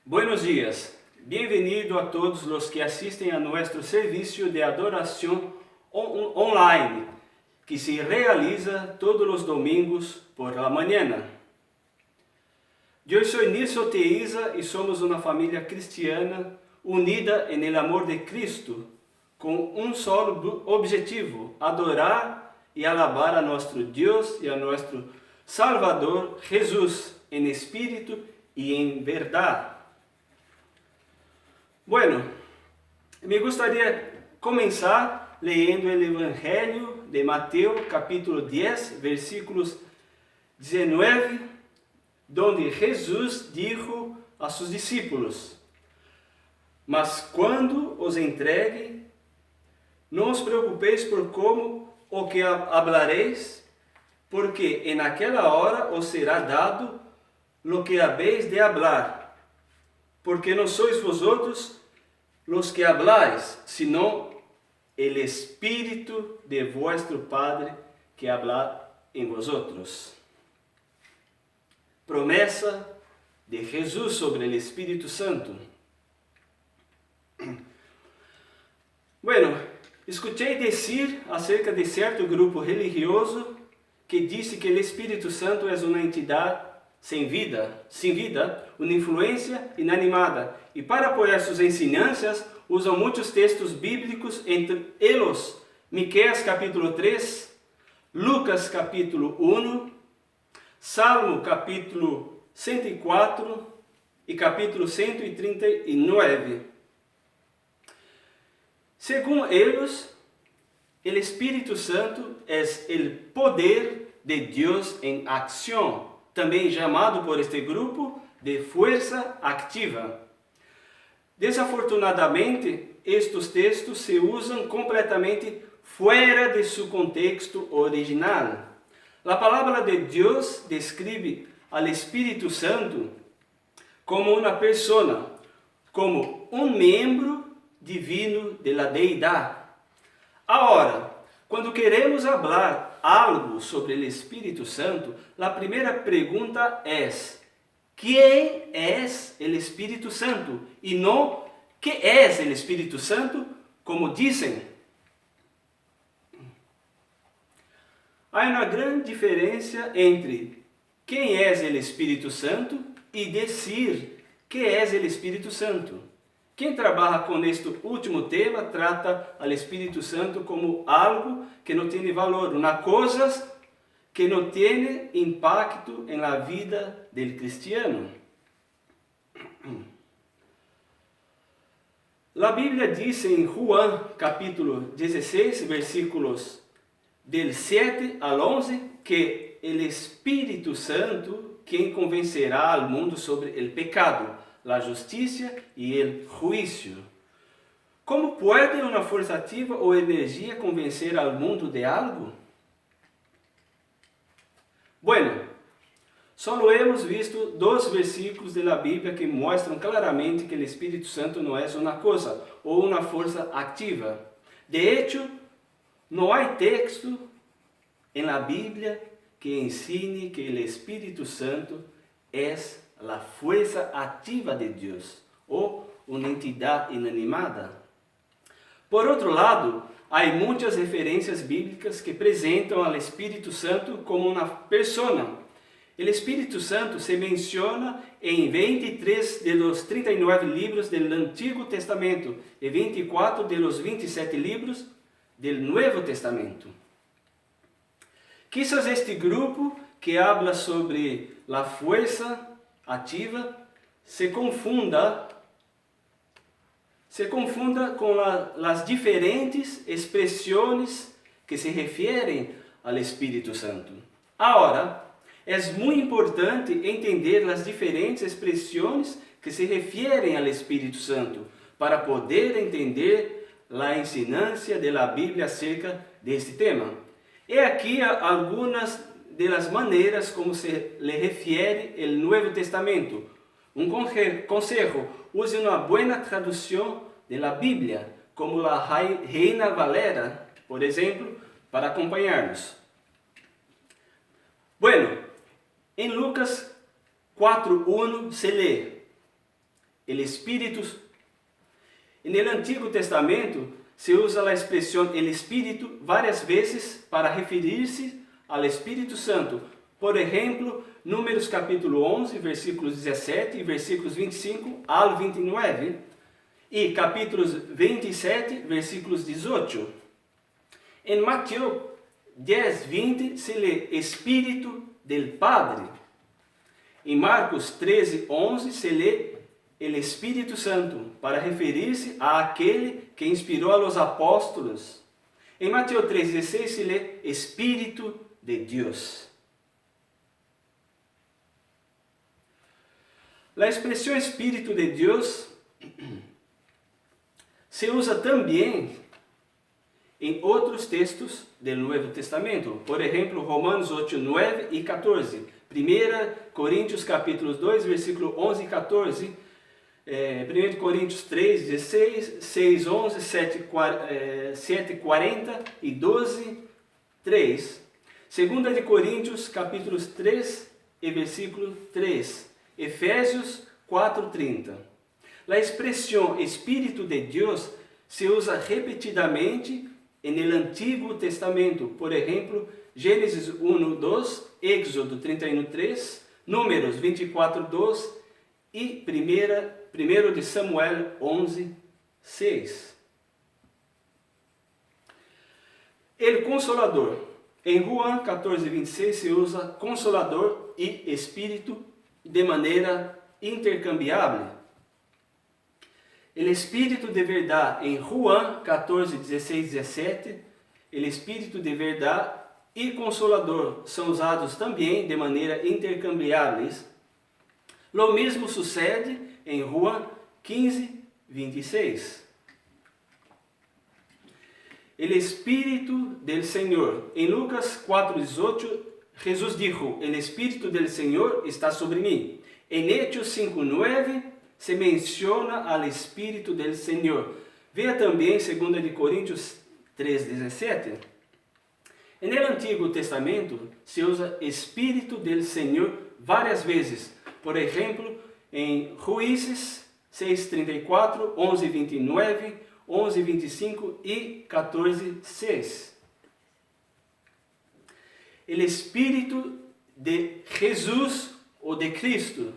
Buenos días, bienvenido a todos los que asisten a nuestro servicio de adoración online, que se realiza todos los domingos por la mañana. Yo soy Nilson Teiza y somos una familia cristiana unida en el amor de Cristo, con un solo objetivo: adorar y alabar a nuestro Dios y a nuestro Salvador Jesús en espíritu y en verdad. Bueno, me gustaría comenzar leyendo el Evangelio de Mateo, capítulo 10, versículos 19, donde Jesús dijo a sus discípulos: Mas quando os entregue, não os preocupeis por como o que hablareis, porque en aquela hora os será dado lo que habéis de hablar, porque não sois vosotros los que habláis, sino el Espíritu de vuestro Padre que habla en vosotros. Promessa de Jesús sobre el Espíritu Santo. Bueno, escuché decir acerca de certo grupo religioso que disse que o Espírito Santo é uma entidade sem vida, uma influência inanimada, e para apoiar suas ensinanças usam muitos textos bíblicos, entre eles Miqueias capítulo 3, Lucas capítulo 1, Salmo capítulo 104 e capítulo 139. Según eles, o Espírito Santo é o poder de Deus em acção, também chamado por este grupo de força ativa. Desafortunadamente, estes textos se usam completamente fora de seu contexto original. A palavra de Deus descreve ao Espírito Santo como uma pessoa, como um membro divino de la deidade. Agora, quando queremos falar algo sobre o Espírito Santo, a primeira pergunta é: ¿quem é o Espírito Santo? E não ¿qué é o Espírito Santo? Como dizem. Há uma grande diferença entre quem é o Espírito Santo e dizer que é o Espírito Santo. Quem trabalha com este último tema trata ao Espírito Santo como algo que não tem valor, uma coisa que não tem impacto em la vida del cristiano. A Bíblia diz em Juan capítulo 16, versículos del 7 al 11, que o Espírito Santo quem convencerá al mundo sobre o pecado, a justiça e o juízo. Como pode uma força ativa ou energia convencer al mundo de algo? Bueno, só hemos visto dois versículos da Bíblia que mostram claramente que o Espírito Santo não é uma coisa ou uma força ativa. De hecho, não há texto na Bíblia que ensine que o Espírito Santo é a força ativa de Deus ou uma entidade inanimada. Por outro lado, há muitas referências bíblicas que apresentam ao Espírito Santo como uma pessoa. O Espírito Santo se menciona em 23 de los 39 livros do Antigo Testamento e 24 de los 27 livros do Novo Testamento. Quizás este grupo que habla sobre a força ativa se confunda com as diferentes expressões que se referem ao Espírito Santo. Agora, é muito importante entender as diferentes expressões que se referem ao Espírito Santo para poder entender a ensinância da Bíblia acerca deste tema. E aqui algumas das maneiras como se lhe refere o Novo Testamento. Um conselho: use uma boa tradução da Bíblia, como a Reina Valera, por exemplo, para acompanhar-nos. Bueno, em Lucas 4:1 se lê: el Espíritu. En el Antiguo Testamento se usa la expresión el Espíritu varias veces para referirse al Espíritu Santo. Por ejemplo, Números capítulo 11, versículos 17 y versículos 25 al 29, y capítulos 27, versículos 18. En Mateo 10, 20 se lee Espíritu del Padre. En Marcos 13, 11 se lee el Espíritu Santo, para referir-se a aquele que inspirou a los apóstolos. En Mateo 3, 16 se lee Espíritu de Dios. La expresión Espíritu de Dios se usa también en otros textos del Nuevo Testamento. Por ejemplo, Romanos 8, 9 y 14. 1 Coríntios capítulo 2, versículo 11 y 14. 1 Coríntios 3, 16, 6, 11, 7, 40 y 12, 3. 2 Coríntios capítulos 3 y versículo 3. Efésios 4:30. La expresión Espíritu de Dios se usa repetidamente en el Antiguo Testamento. Por ejemplo, Gênesis 1:2, Éxodo 31:3, Números 24:2 y 1 de Samuel 11:6. El Consolador. En Juan 14:26 se usa Consolador y Espíritu de maneira intercambiável. El Espíritu de verdad en Juan 14, 16, 17, el Espíritu de verdad e Consolador são usados também de maneira intercambiáveis. Lo mesmo sucede em Juan 15, 26. El Espíritu del Señor. En Lucas 4, 18, Jesús dijo, el Espíritu del Señor está sobre mí. En Hechos 5, 9, se menciona al Espíritu del Señor. Vea também 2 de Coríntios 3, 17. En el Antiguo Testamento se usa Espíritu del Señor várias vezes. Por exemplo, em Juízes 6:34, 11:29, 11:25 e 14:6. El Espíritu de Jesús ou de Cristo.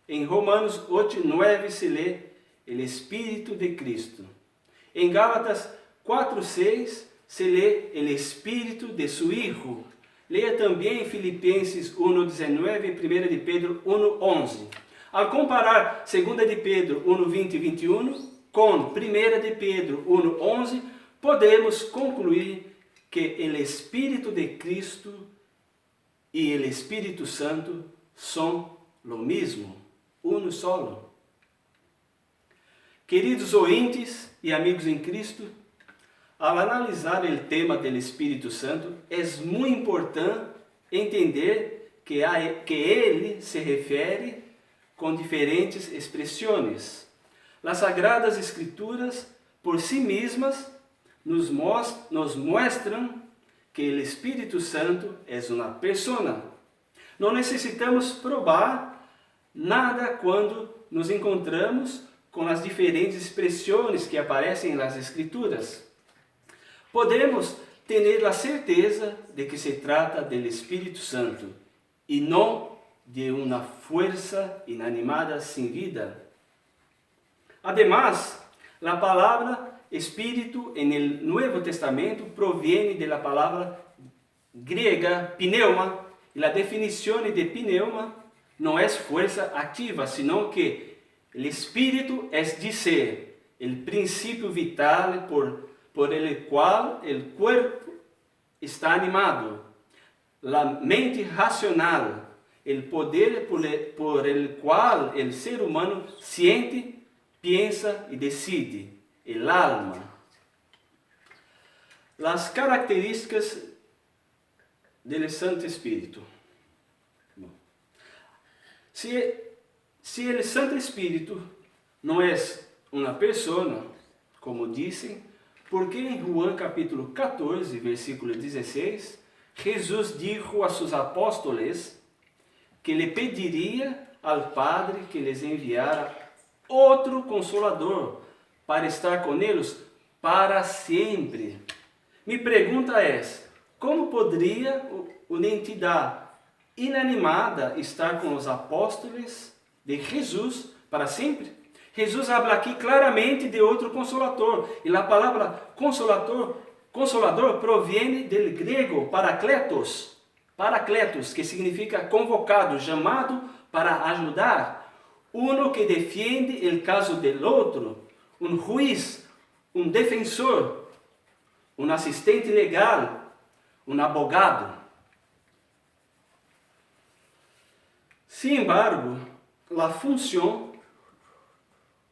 Em Romanos 8:9 se lê el Espíritu de Cristo. Em Gálatas 4:6 se lê el Espíritu de su Hijo. Leia também em Filipenses 1:19 e 1 de Pedro 1:11. Ao comparar 2 de Pedro 1:20 e 21 com 1 de Pedro 1:11, podemos concluir que o Espírito de Cristo e o Espírito Santo são lo mesmo, uno solo. Queridos ouvintes e amigos em Cristo, ao analisar o tema do Espírito Santo, é muito importante entender que ele se refere com diferentes expressões. As Sagradas Escrituras, por si mesmas, nos mostram que o Espírito Santo é uma pessoa. Não necessitamos provar nada quando nos encontramos com as diferentes expressões que aparecem nas Escrituras. Podemos ter a certeza de que se trata do Espírito Santo e não de uma força inanimada sem vida. Además, a palavra Espírito en el Nuevo Testamento proviene de la palabra griega pneuma, y la definición de pneuma no es fuerza activa, sino que el espíritu es decir, el principio vital por el cual el cuerpo está animado, la mente racional, el poder por el cual el ser humano siente, piensa y decide. El alma. Las características del Santo Espíritu. Si el Santo Espíritu no es una persona, como dicen, ¿por qué en Juan capítulo 14, versículo 16, Jesús dijo a sus apóstoles que le pediría al Padre que les enviara outro Consolador, para estar com eles para sempre. Minha pergunta é, como poderia uma entidade inanimada estar com os apóstolos de Jesus para sempre? Jesus habla aqui claramente de outro Consolador, e a palavra Consolador provém do grego parakletos, que significa convocado, chamado para ajudar, uno que defiende o caso del outro, um juiz, um defensor, um assistente legal, um abogado. Sin embargo, a função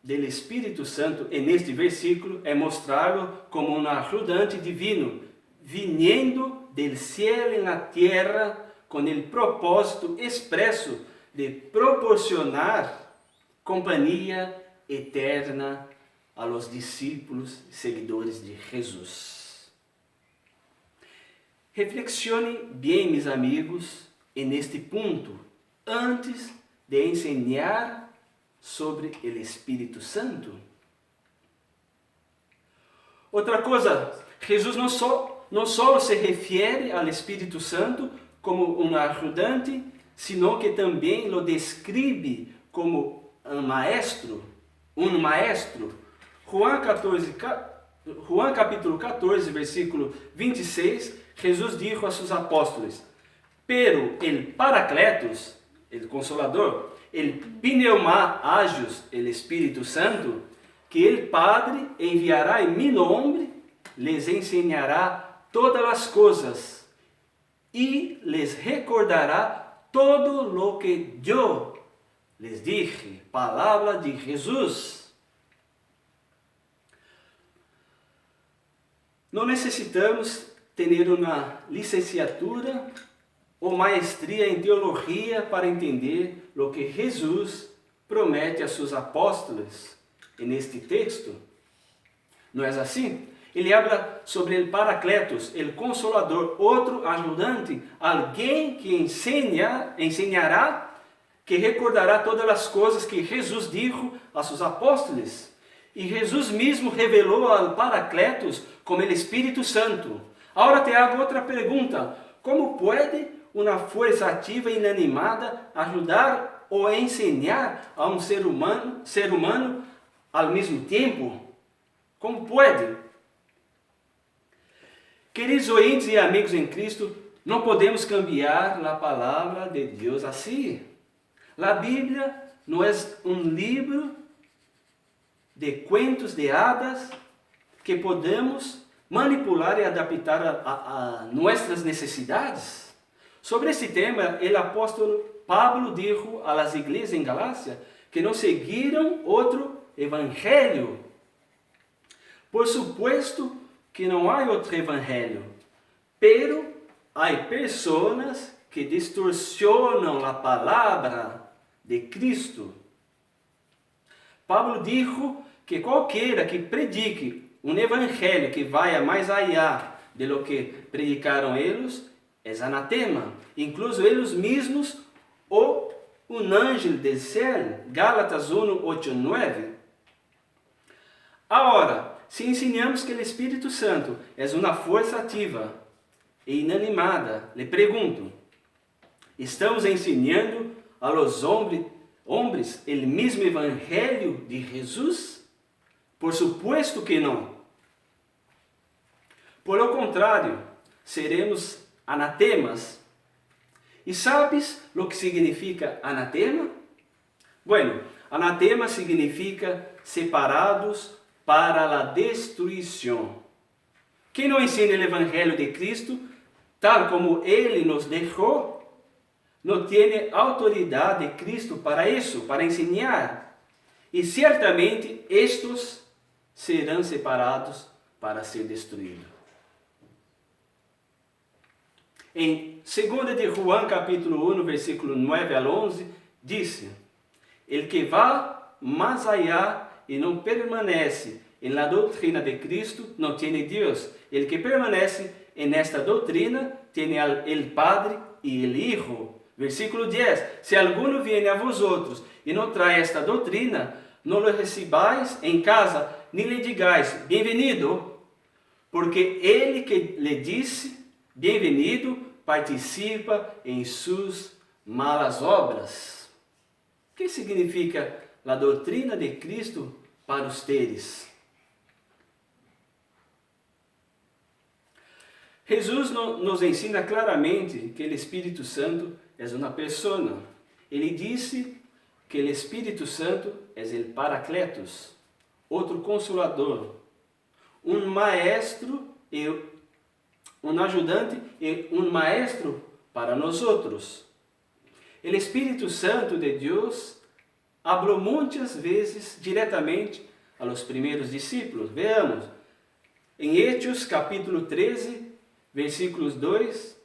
do Espírito Santo neste versículo é mostrá-lo como um ajudante divino, viniendo del cielo en la tierra com o propósito expresso de proporcionar companhia eterna a los discípulos e seguidores de Jesus. Reflexione bem, meus amigos, neste ponto, antes de ensinar sobre o Espírito Santo. Outra coisa, Jesus não só se refere ao Espírito Santo como um ajudante, sino que também lo descreve como um maestro. Juan capítulo 14, versículo 26, Jesus dijo a seus apóstolos: pero el Paracletos, el Consolador, el Pneuma Hagios, el Espírito Santo, que el Padre enviará em mi nombre, les enseñará todas as coisas e les recordará todo lo que eu les dije. Palavra de Jesus. Não necessitamos ter uma licenciatura ou maestria em teologia para entender o que Jesus promete a seus apóstolos neste texto. Não é assim? Ele habla sobre o Paracletos, o Consolador, outro ajudante, alguém que ensinará, que recordará todas as coisas que Jesus disse a seus apóstolos. E Jesus mesmo revelou ao Paracletos como o Espírito Santo. Agora te hago outra pergunta: como pode uma força ativa e inanimada ajudar ou ensinar a um ser humano ao mesmo tempo? Como pode? Queridos ouvintes e amigos em Cristo, não podemos cambiar a palavra de Deus assim. A Bíblia não é um livro de cuentos de hadas que podemos manipular e adaptar a nossas necessidades. Sobre esse tema, o apóstolo Pablo dijo a las igrejas em Galácia que não seguiram outro evangelho. Por supuesto que não há outro evangelho, pero há pessoas que distorcionam a palavra de Cristo. Pablo dijo que qualquer que predique um evangelho que vá mais allá de lo que predicaram eles, é anatema, incluso eles mesmos ou um anjo do céu. Gálatas 1, 8, 9. Agora, se ensinamos que o Espírito Santo é uma força ativa e inanimada, lhe pergunto: estamos ensinando a los homens o mesmo evangelho de Jesus? Por supuesto que não. Por o contrário, seremos anatemas. E sabes o que significa anatema? Bueno, anatema significa separados para a destruição. Quem não ensina o evangelho de Cristo, tal como ele nos deixou, não tem autoridade de Cristo para isso, para ensinar. E certamente estes serão separados para ser destruídos. Em 2 de Juan capítulo 1, versículo 9 al 11, diz: el que va más allá e não permanece em la doutrina de Cristo, não tem Deus. El que permanece en esta doutrina, tem el Padre e el Hijo. Versículo 10: se alguno viene a vosotros e não trae esta doutrina, no lo recibáis en casa, ni le digáis, bienvenido, porque ele que le dice, bienvenido, participa em suas malas obras. O que significa a doutrina de Cristo para ustedes? Jesus nos ensina claramente que o Espírito Santo é uma pessoa. Ele disse que o Espírito Santo é o Paracletos, outro consolador, um maestro e um ajudante e um maestro para nós outros. O Espírito Santo de Deus falou muitas vezes diretamente a los primeiros discípulos. Veamos, em Hechos capítulo 13, versículos 2,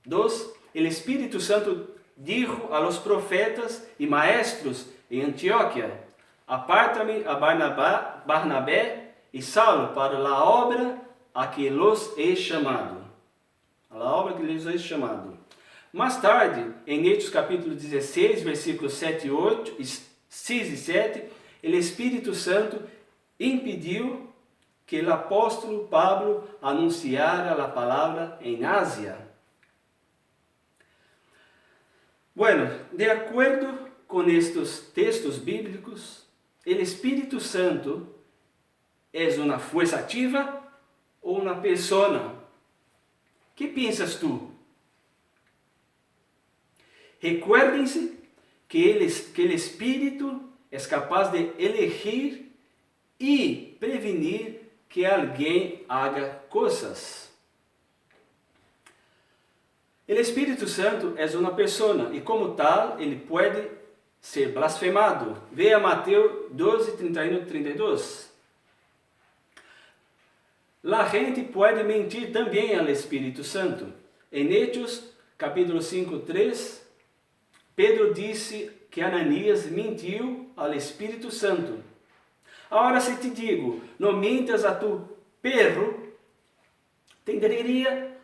o Espírito Santo dijo a los profetas e maestros em Antioquia, aparta-me a Barnabé e Saulo para a obra a que los he chamado. A obra que les he chamado. Mais tarde, em Hechos capítulo 16, versículos 7 e 8, 6 e 7, o Espírito Santo impediu que o apóstolo Pablo anunciara a palavra em Ásia. Bueno, de acordo com estes textos bíblicos, o Espírito Santo é uma força ativa ou uma pessoa? Que pensas tu? Recuerden-se que o Espírito é capaz de elegir e prevenir que alguém haga coisas. O Espírito Santo é uma pessoa e, como tal, ele pode ser blasfemado. Veja Mateus 12, 31 e 32. A gente pode mentir também ao Espírito Santo. Em Hechos, capítulo 5, 3, Pedro disse que Ananias mentiu ao Espírito Santo. Agora, se te digo, não mintas a tu perro, tendría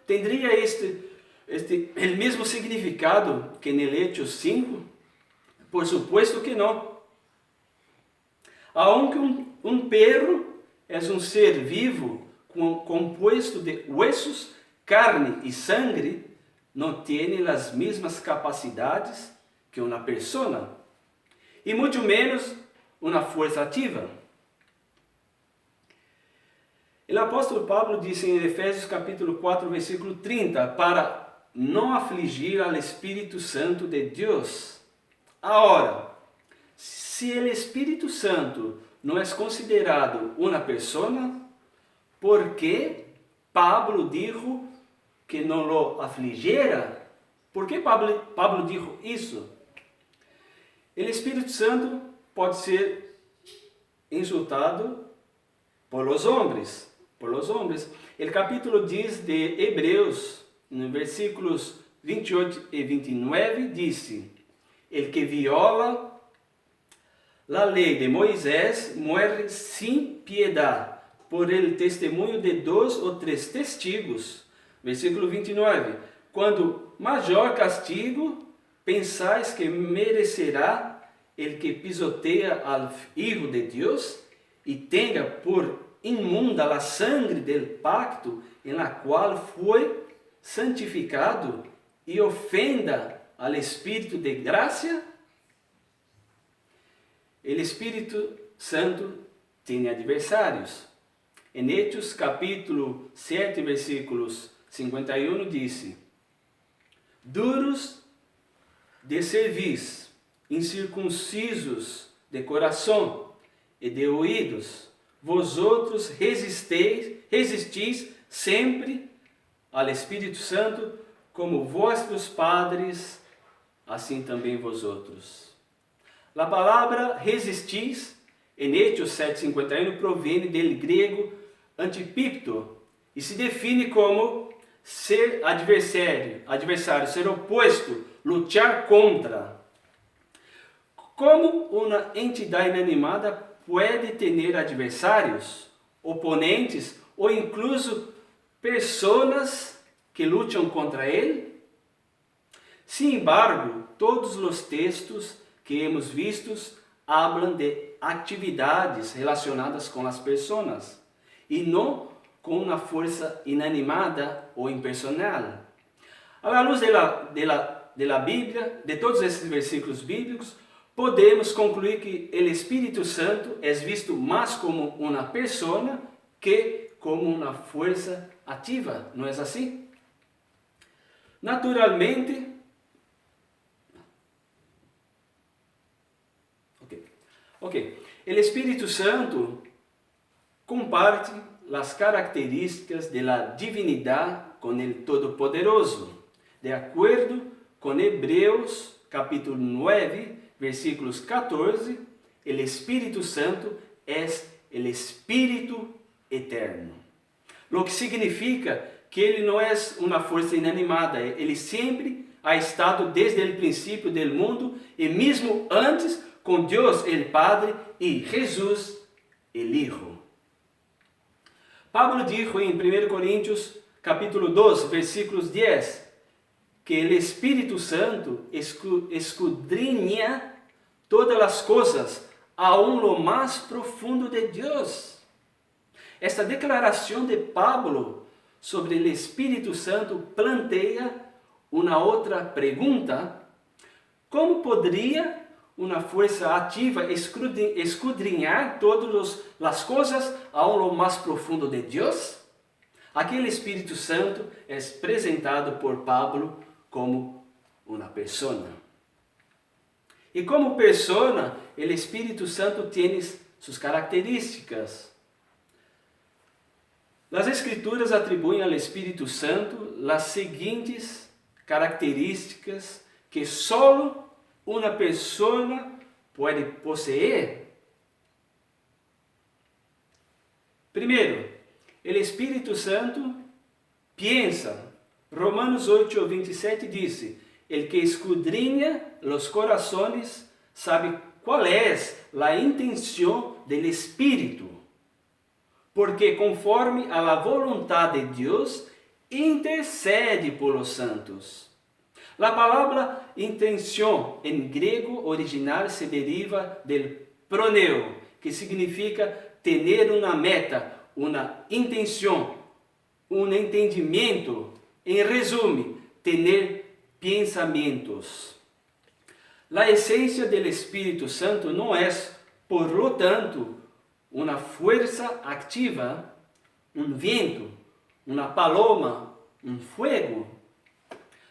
o mesmo significado que no Hechos 5? Por supuesto que não. Aunque um perro é um ser vivo composto de huesos, carne e sangue, não tem as mesmas capacidades que uma pessoa, e muito menos uma força ativa. O apóstolo Pablo disse em Efésios capítulo 4, versículo 30, para não afligir ao Espírito Santo de Deus. Agora, se o Espírito Santo não é considerado uma pessoa, ¿por que Pablo dijo que não lo afligiera? ¿Por que Pablo dijo isso? O Espírito Santo pode ser insultado por los hombres. O capítulo diz de Hebreus, no versículos 28 e 29, disse: el que viola la lei de Moisés muere sin piedad por el testemunho de 2 ou 3 testigos. Versículo 29. Quando maior castigo pensais que merecerá el que pisoteia al Hijo de Deus e tenha por inmunda a sangre del pacto em la qual foi santificado e ofenda al Espírito de graça? O Espírito Santo tem adversários. Em Hechos capítulo 7, versículos 51, disse: duros de cerviz, incircuncisos de coração e de ouídos, vosotros resistis sempre ao Espírito Santo, como vossos padres, assim também vosotros. A palavra resistis, em Hechos 7:51, provém do grego antipipto e se define como ser adversário, ser oposto, lutar contra. Como uma entidade inanimada pode ter adversários, oponentes ou incluso pessoas que lutam contra ele? Sin embargo, todos os textos que hemos visto hablan de actividades relacionadas com as pessoas e não com uma força inanimada ou impersonal. À luz da Bíblia, de todos esses versículos bíblicos, podemos concluir que o Espírito Santo é visto mais como uma pessoa que como uma força ativa, não é assim? Naturalmente, o Espírito Santo comparte as características da divindade com o Todo-Poderoso. De acordo com Hebreus, capítulo 9, versículos 14, o Espírito Santo é o Espírito eterno. O que significa que ele não é uma força inanimada, ele sempre ha estado desde o princípio do mundo e mesmo antes com Deus el Padre e Jesus el Hijo. Pablo dijo em 1 Coríntios capítulo 2, versículos 10, que o Espírito Santo escudriña todas as coisas, aún lo mais profundo de Deus. Esta declaração de Pablo sobre o Espírito Santo planteia uma outra pergunta: como poderia uma força ativa escudriñar todas as coisas ao lo mais profundo de Deus? Aquele Espírito Santo é apresentado por Pablo como uma pessoa. E como pessoa, o Espírito Santo tem suas características. As Escrituras atribuem ao Espírito Santo as seguintes características que só uma pessoa pode possuir. Primeiro, o Espírito Santo pensa. Romanos 8:27 diz: el que escudriña los corazones sabe qual é a intenção del Espírito, porque conforme a la voluntad de Deus intercede por los santos. La palavra intenção em grego original se deriva del proneo, que significa ter uma meta, uma intenção, um entendimento. Em resumo, ter pensamentos. A essência do Espírito Santo não é, por lo tanto, uma força ativa, um vento, uma paloma, um fogo.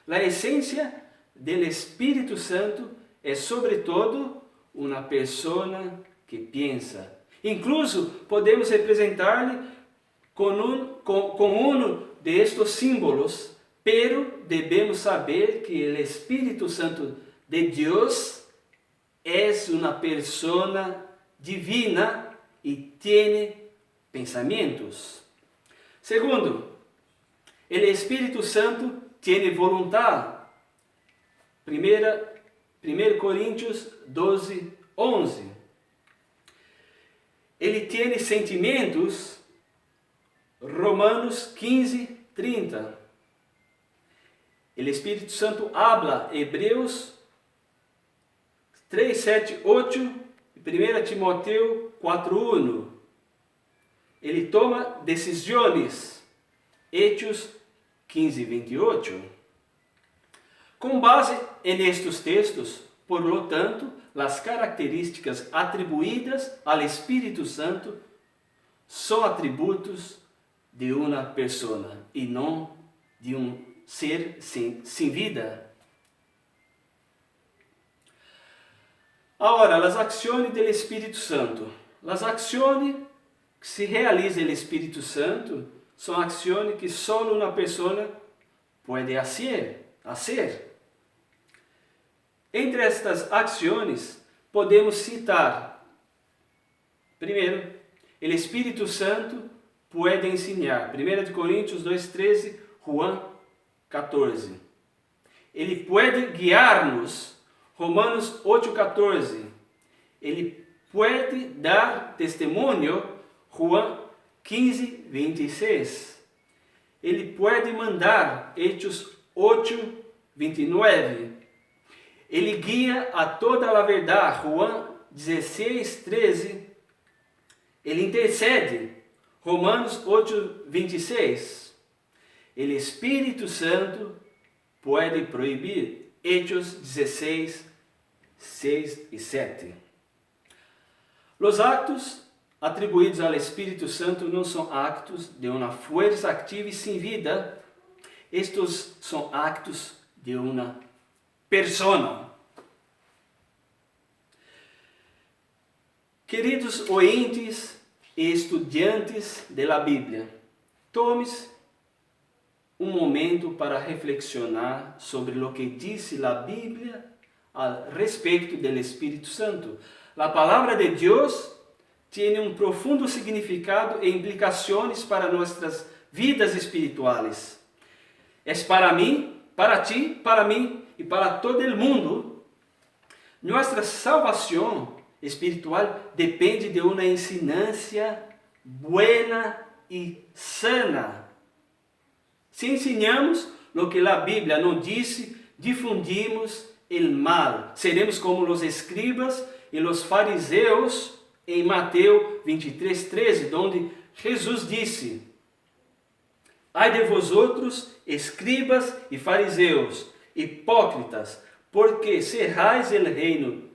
A essência do Espírito Santo é, sobretudo, uma pessoa que pensa. Incluso podemos representar-lhe com um de estes símbolos, pero devemos saber que o Espírito Santo de Deus é uma pessoa divina e tem pensamentos. Segundo, o Espírito Santo tem vontade. 1 Coríntios 12:11. Ele tem sentimentos. Romanos 15:30. O Espírito Santo habla. Hebreus 3, 7, 8 e 1 Timoteo 4:1. Ele toma decisões. Hechos 15:28. Com base nestes textos, por lo tanto, as características atribuídas ao Espírito Santo são atributos de uma pessoa e não de um ser sem vida. Agora, as ações do Espírito Santo. As ações que se realiza o Espírito Santo são ações que só uma pessoa pode fazer. Entre estas ações, podemos citar, primeiro, o Espírito Santo pode ensinar. 1 Coríntios 2:13, Juan 14. Ele pode guiar-nos. Romanos 8:14. Ele pode dar testemunho. Juan 15:26. Ele pode mandar. Hechos 8:29. Ele guia a toda a verdade. Juan 16:13, ele intercede. Romanos 8:26, o Espírito Santo pode proibir. Hechos 16:6 e 7. Os actos atribuídos ao Espírito Santo não são actos de uma força ativa e sem vida. Estes são actos de uma persona. Queridos ouvintes e estudantes da Bíblia, tomes um momento para reflexionar sobre o que diz a Bíblia a respeito do Espírito Santo. A palavra de Deus tem um profundo significado e implicações para nossas vidas espirituais. É para mim, para ti, para mim e para todo o mundo. Nossa salvação espiritual depende de uma ensinância buena e sana. Se ensinamos o que a Bíblia não disse, difundimos o mal. Seremos como os escribas e os fariseus em Mateus 23:13, onde Jesus disse: Ai de vosotros, escribas e fariseus, hipócritas, porque cerrais el reino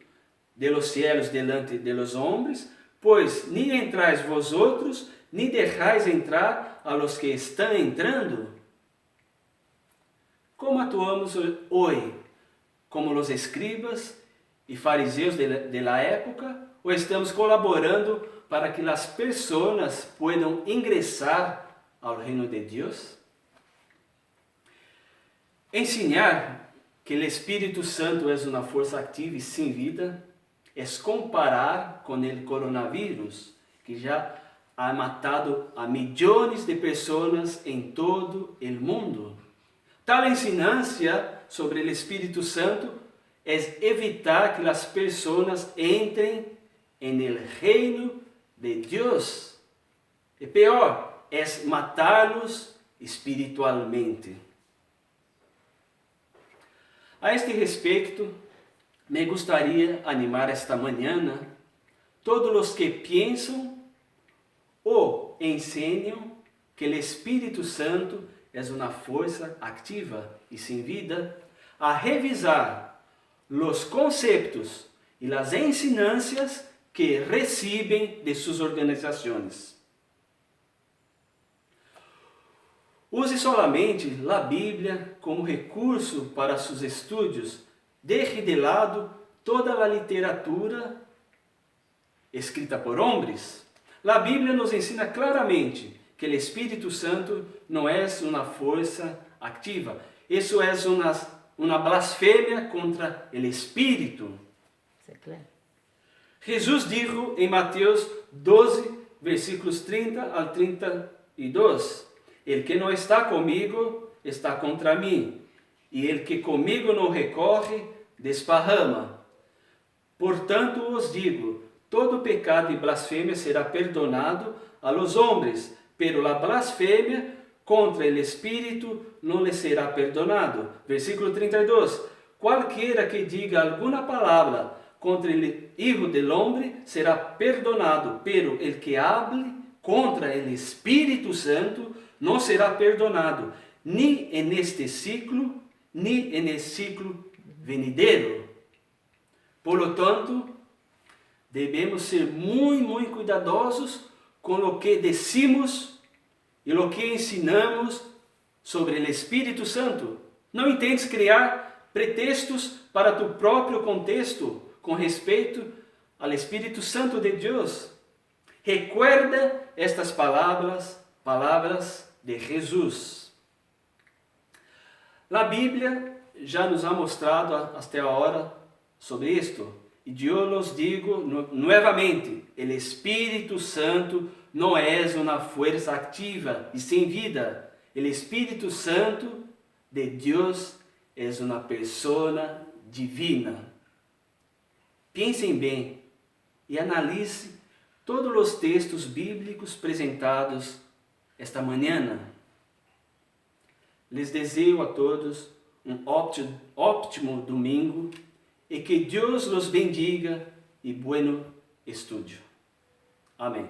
de los cielos delante de los hombres, pois nem entrais vosotros, nem deixais entrar a los que estão entrando. Como atuamos hoje? Como os escribas e fariseus de la época? Ou estamos colaborando para que as pessoas possam ingressar ao reino de Deus? Ensinar que o Espírito Santo é uma força ativa e sem vida é comparar com o coronavírus, que já ha matado a milhões de pessoas em todo o mundo. Tal ensinância sobre o Espírito Santo é evitar que as pessoas entrem em el reino de Deus. E pior, é matá-los espiritualmente. A este respeito, me gostaria animar esta manhã todos os que pensam ou ensinam que o Espírito Santo é uma força ativa e sem vida, a revisar os conceitos e as ensinâncias que recebem de suas organizações. Use somente a Bíblia como recurso para seus estudos. Deixe de lado toda a literatura escrita por homens. A Bíblia nos ensina claramente que o Espírito Santo não é uma força ativa. Isso é uma blasfêmia contra o Espírito. Jesus disse em Mateus 12, versículos 30 ao 32, El que não está comigo, está contra mim, e el que comigo não recorre, desparrama. Portanto, os digo, todo pecado e blasfêmia será perdonado a los homens, pero la blasfêmia contra el Espírito não lhe será perdonado. Versículo 32, qualquer que diga alguma palavra contra el Hijo del Hombre será perdonado, pero el que hable contra el Espírito Santo não será perdonado, nem neste ciclo, nem no ciclo venidero. Por lo tanto, devemos ser muito cuidadosos com o que decimos e o que ensinamos sobre o Espírito Santo. Não intentes criar pretextos para tu próprio contexto com respeito ao Espírito Santo de Deus. Recuerda estas palavras de Jesus. A Bíblia já nos ha mostrado até agora sobre isto. E eu los digo novamente, o Espírito Santo não é uma força ativa e sem vida. O Espírito Santo de Deus é uma pessoa divina. Pensem bem e analise todos os textos bíblicos apresentados esta manhã. Les desejo a todos um ótimo domingo e que Deus los bendiga y buen estudio. Amén.